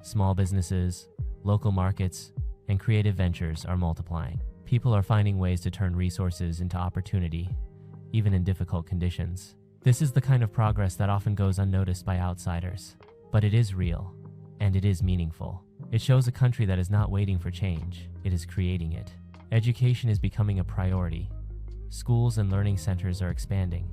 Small businesses, local markets, and creative ventures are multiplying. People are finding ways to turn resources into opportunity, even in difficult conditions. This is the kind of progress that often goes unnoticed by outsiders, but it is real, and it is meaningful. It shows a country that is not waiting for change, it is creating it. Education is becoming a priority. Schools and learning centers are expanding,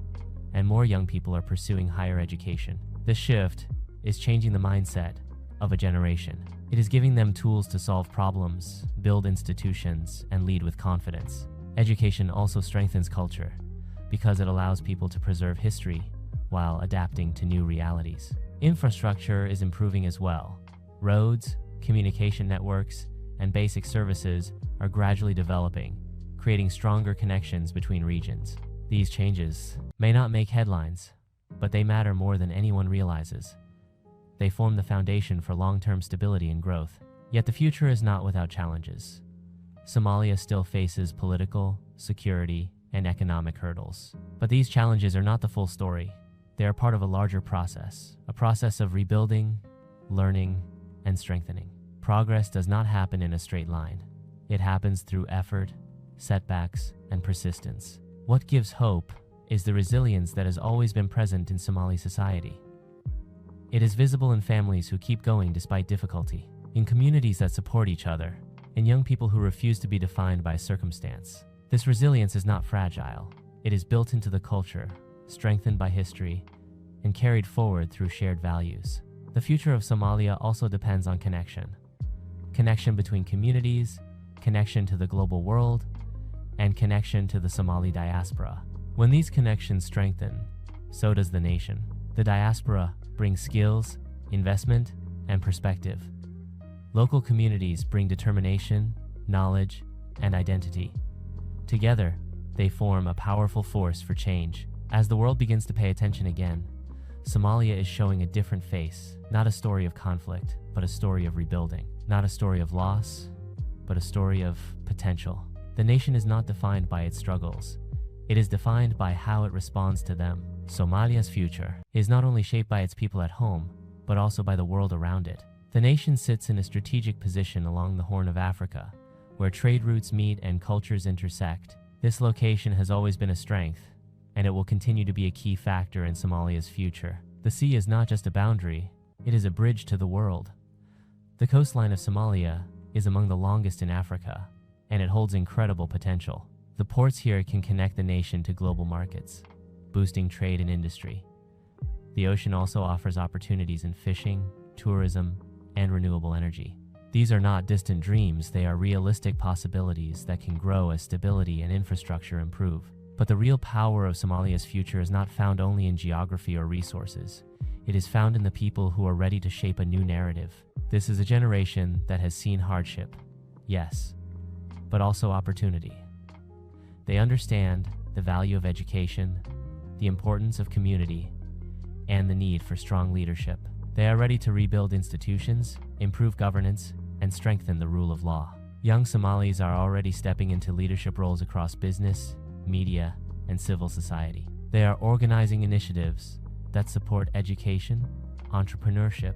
and more young people are pursuing higher education. This shift is changing the mindset of a generation. It is giving them tools to solve problems, build institutions, and lead with confidence. Education also strengthens culture because it allows people to preserve history while adapting to new realities. Infrastructure is improving as well. Roads, communication networks, and basic services are gradually developing, creating stronger connections between regions. These changes may not make headlines, but they matter more than anyone realizes. They form the foundation for long-term stability and growth. Yet the future is not without challenges. Somalia still faces political, security, and economic hurdles. But these challenges are not the full story. They are part of a larger process, a process of rebuilding, learning, and strengthening. Progress does not happen in a straight line. It happens through effort, setbacks, and persistence. What gives hope is the resilience that has always been present in Somali society. It is visible in families who keep going despite difficulty, in communities that support each other, and young people who refuse to be defined by circumstance. This resilience is not fragile. It is built into the culture, strengthened by history, and carried forward through shared values. The future of Somalia also depends on connection. Connection between communities, connection to the global world, and connection to the Somali diaspora. When these connections strengthen, so does the nation. The diaspora brings skills, investment, and perspective. Local communities bring determination, knowledge, and identity. Together, they form a powerful force for change. As the world begins to pay attention again, Somalia is showing a different face, not a story of conflict, but a story of rebuilding. Not a story of loss, but a story of potential. The nation is not defined by its struggles. It is defined by how it responds to them. Somalia's future is not only shaped by its people at home, but also by the world around it. The nation sits in a strategic position along the Horn of Africa, where trade routes meet and cultures intersect. This location has always been a strength, and it will continue to be a key factor in Somalia's future. The sea is not just a boundary, it is a bridge to the world. The coastline of Somalia is among the longest in Africa, and it holds incredible potential. The ports here can connect the nation to global markets, boosting trade and industry. The ocean also offers opportunities in fishing, tourism, and renewable energy. These are not distant dreams, they are realistic possibilities that can grow as stability and infrastructure improve. But the real power of Somalia's future is not found only in geography or resources. It is found in the people who are ready to shape a new narrative. This is a generation that has seen hardship, yes, but also opportunity. They understand the value of education, the importance of community, and the need for strong leadership. They are ready to rebuild institutions, improve governance, and strengthen the rule of law. Young Somalis are already stepping into leadership roles across business, media, and civil society. They are organizing initiatives that support education, entrepreneurship,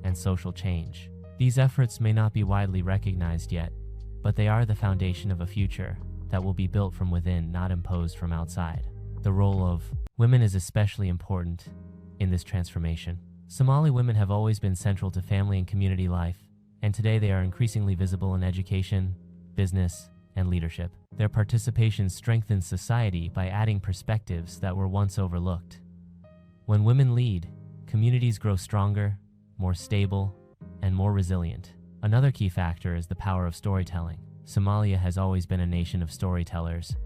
and social change. These efforts may not be widely recognized yet, but they are the foundation of a future that will be built from within, not imposed from outside. The role of women is especially important in this transformation. Somali women have always been central to family and community life, and today they are increasingly visible in education, business, and leadership. Their participation strengthens society by adding perspectives that were once overlooked. When women lead, communities grow stronger, more stable, and more resilient. Another key factor is the power of storytelling. Somalia has always been a nation of storytellers,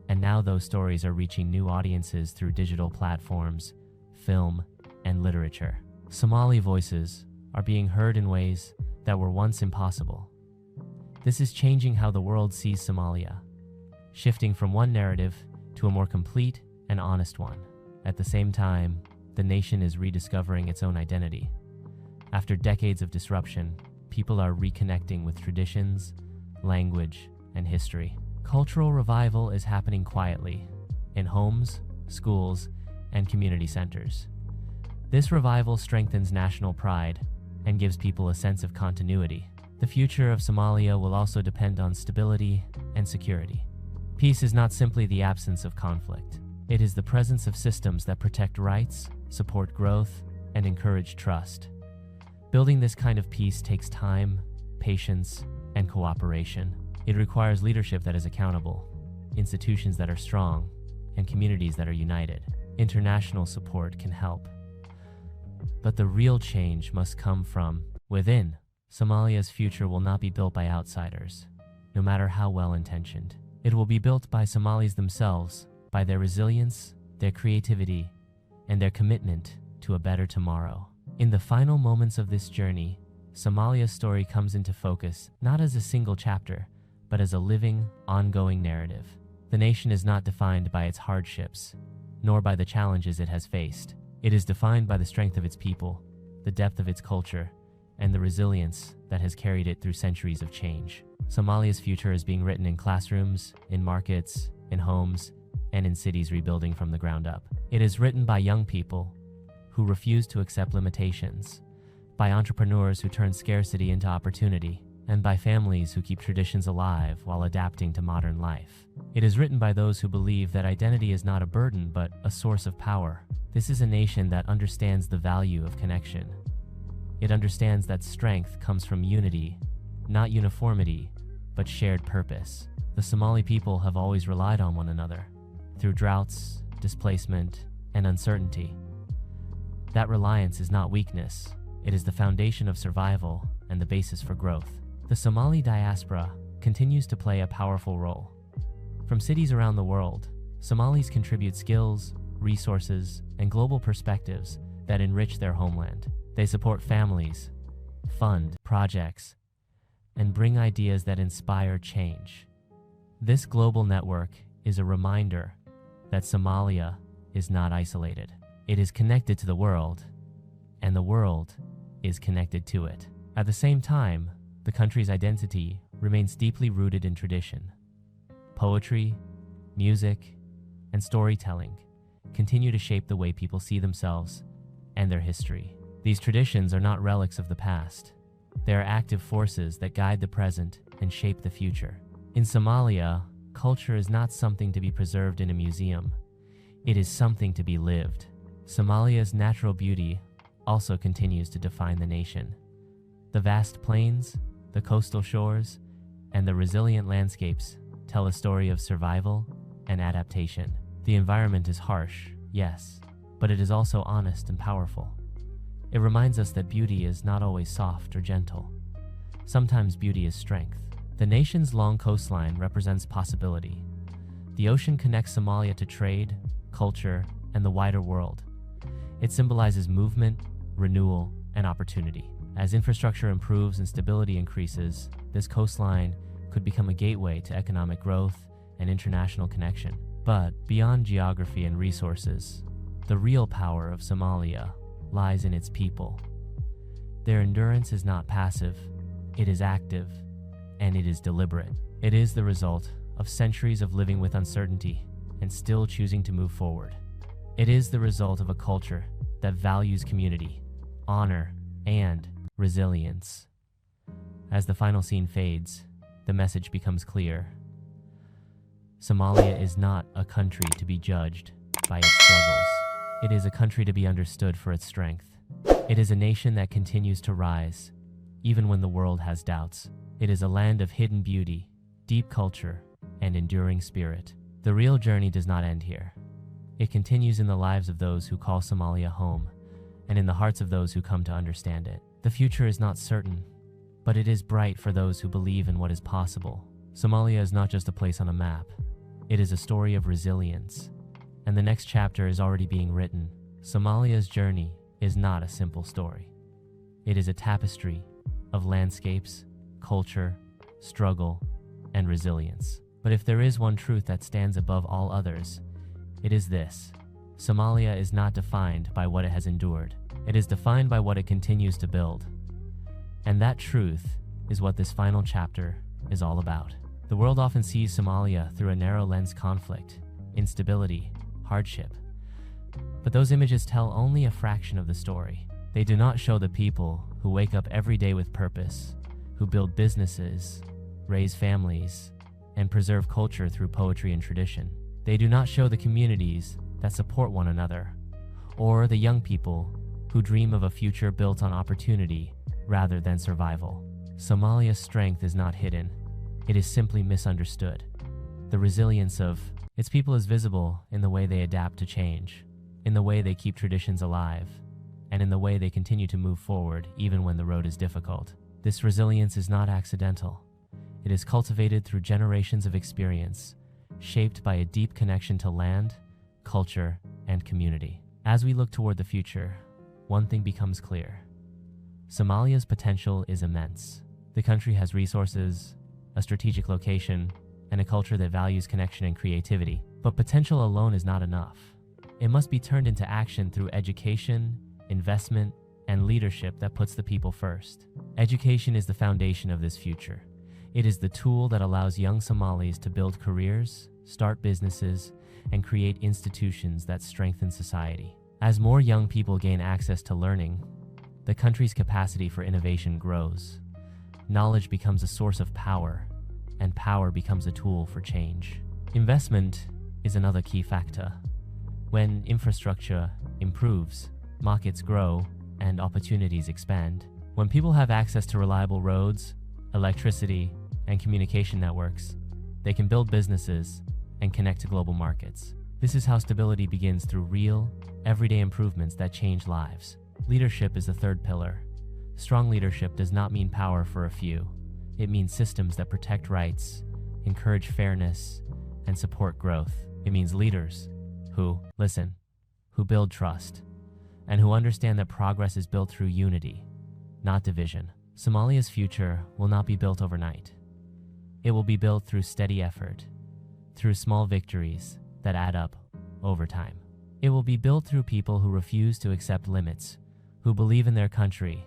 and now those stories are reaching new audiences through digital platforms, film, and literature. Somali voices are being heard in ways that were once impossible. This is changing how the world sees Somalia, shifting from one narrative to a more complete and honest one. At the same time, the nation is rediscovering its own identity. After decades of disruption, people are reconnecting with traditions, language, and history. Cultural revival is happening quietly, in homes, schools, and community centers. This revival strengthens national pride and gives people a sense of continuity. The future of Somalia will also depend on stability and security. Peace is not simply the absence of conflict. It is the presence of systems that protect rights, support growth, and encourage trust. Building this kind of peace takes time, patience, and cooperation. It requires leadership that is accountable, institutions that are strong, and communities that are united. International support can help, but the real change must come from within. Somalia's future will not be built by outsiders, no matter how well-intentioned. It will be built by Somalis themselves, by their resilience, their creativity, and their commitment to a better tomorrow. In the final moments of this journey, Somalia's story comes into focus not as a single chapter, but as a living, ongoing narrative. The nation is not defined by its hardships, nor by the challenges it has faced. It is defined by the strength of its people, the depth of its culture, and the resilience that has carried it through centuries of change. Somalia's future is being written in classrooms, in markets, in homes, and in cities rebuilding from the ground up. It is written by young people who refuse to accept limitations, by entrepreneurs who turn scarcity into opportunity, and by families who keep traditions alive while adapting to modern life. It is written by those who believe that identity is not a burden but a source of power. This is a nation that understands the value of connection. It understands that strength comes from unity not uniformity, but shared purpose. The Somali people have always relied on one another through droughts, displacement, and uncertainty. That reliance is not weakness, it is the foundation of survival and the basis for growth. The Somali diaspora continues to play a powerful role. From cities around the world, Somalis contribute skills, resources, and global perspectives that enrich their homeland. They support families, fund projects, and bring ideas that inspire change. This global network is a reminder that Somalia is not isolated. It is connected to the world, and the world is connected to it. At the same time, the country's identity remains deeply rooted in tradition. Poetry, music, and storytelling continue to shape the way people see themselves and their history. These traditions are not relics of the past. They are active forces that guide the present and shape the future. In Somalia, culture is not something to be preserved in a museum. It is something to be lived. Somalia's natural beauty also continues to define the nation. The vast plains, the coastal shores, and the resilient landscapes tell a story of survival and adaptation. The environment is harsh, yes, but it is also honest and powerful. It reminds us that beauty is not always soft or gentle. Sometimes beauty is strength. The nation's long coastline represents possibility. The ocean connects Somalia to trade, culture, and the wider world. It symbolizes movement, renewal, and opportunity. As infrastructure improves and stability increases, this coastline could become a gateway to economic growth and international connection. But beyond geography and resources, the real power of Somalia lies in its people. Their endurance is not passive, it is active, and it is deliberate. It is the result of centuries of living with uncertainty and still choosing to move forward. It is the result of a culture that values community, honor, and resilience. As the final scene fades, the message becomes clear. Somalia is not a country to be judged by its struggles. It is a country to be understood for its strength. It is a nation that continues to rise, even when the world has doubts. It is a land of hidden beauty, deep culture, and enduring spirit. The real journey does not end here. It continues in the lives of those who call Somalia home, and in the hearts of those who come to understand it. The future is not certain, but it is bright for those who believe in what is possible. Somalia is not just a place on a map. It is a story of resilience, and the next chapter is already being written. Somalia's journey is not a simple story. It is a tapestry of landscapes, culture, struggle, and resilience. But if there is one truth that stands above all others, it is this: Somalia is not defined by what it has endured. It is defined by what it continues to build. And that truth is what this final chapter is all about. The world often sees Somalia through a narrow lens: conflict, instability, hardship. But those images tell only a fraction of the story. They do not show the people who wake up every day with purpose, who build businesses, raise families, and preserve culture through poetry and tradition. They do not show the communities that support one another, or the young people who dream of a future built on opportunity rather than survival. Somalia's strength is not hidden. It is simply misunderstood. The resilience of its people is visible in the way they adapt to change, in the way they keep traditions alive, and in the way they continue to move forward even when the road is difficult. This resilience is not accidental. It is cultivated through generations of experience, shaped by a deep connection to land, culture, and community. As we look toward the future, one thing becomes clear. Somalia's potential is immense. The country has resources, a strategic location, and a culture that values connection and creativity. But potential alone is not enough. It must be turned into action through education, investment, and leadership that puts the people first. Education is the foundation of this future. It is the tool that allows young Somalis to build careers, start businesses, and create institutions that strengthen society. As more young people gain access to learning, the country's capacity for innovation grows. Knowledge becomes a source of power, and power becomes a tool for change. Investment is another key factor. When infrastructure improves, markets grow, and opportunities expand. When people have access to reliable roads, electricity, and communication networks, they can build businesses and connect to global markets. This is how stability begins, through real, everyday improvements that change lives. Leadership is the third pillar. Strong leadership does not mean power for a few. It means systems that protect rights, encourage fairness, and support growth. It means leaders who listen, who build trust, and who understand that progress is built through unity, not division. Somalia's future will not be built overnight. It will be built through steady effort, through small victories that add up over time. It will be built through people who refuse to accept limits, who believe in their country,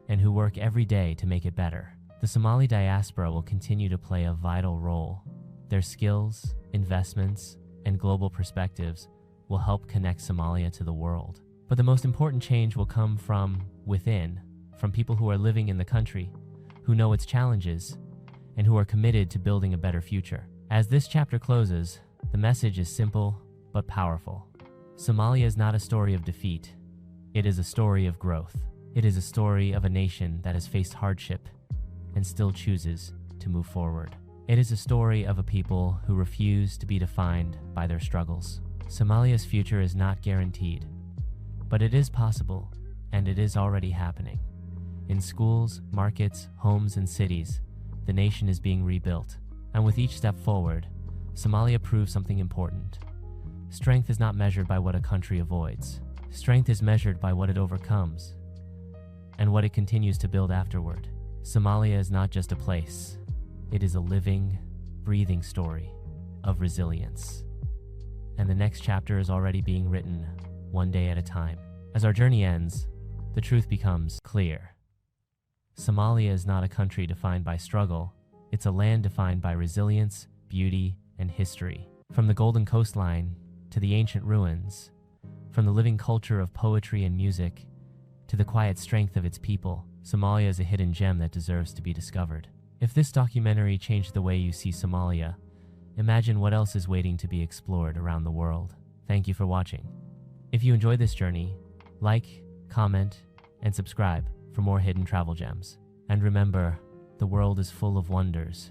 and who work every day to make it better. The Somali diaspora will continue to play a vital role. Their skills, investments, and global perspectives will help connect Somalia to the world. But the most important change will come from within, from people who are living in the country, who know its challenges, and who are committed to building a better future. As this chapter closes, the message is simple but powerful. Somalia is not a story of defeat. It is a story of growth. It is a story of a nation that has faced hardship and still chooses to move forward. It is a story of a people who refuse to be defined by their struggles. Somalia's future is not guaranteed, but it is possible, and it is already happening. In schools, markets, homes, and cities, the nation is being rebuilt. And with each step forward, Somalia proves something important. Strength is not measured by what a country avoids. Strength is measured by what it overcomes and what it continues to build afterward. Somalia is not just a place. It is a living, breathing story of resilience. And the next chapter is already being written, one day at a time. As our journey ends, the truth becomes clear. Somalia is not a country defined by struggle. It's a land defined by resilience, beauty, and history. From the golden coastline to the ancient ruins, from the living culture of poetry and music to the quiet strength of its people, Somalia is a hidden gem that deserves to be discovered. If this documentary changed the way you see Somalia, imagine what else is waiting to be explored around the world. Thank you for watching. If you enjoyed this journey, like, comment, and subscribe for more hidden travel gems. And remember, the world is full of wonders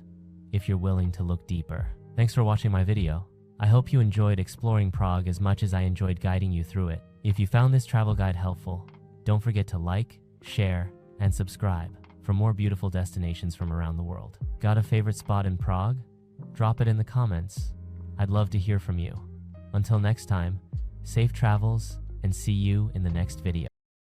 if you're willing to look deeper. Thanks for watching my video. I hope you enjoyed exploring Prague as much as I enjoyed guiding you through it. If you found this travel guide helpful, don't forget to like, share, and subscribe for more beautiful destinations from around the world. Got a favorite spot in Prague? Drop it in the comments. I'd love to hear from you. Until next time, safe travels, and see you in the next video.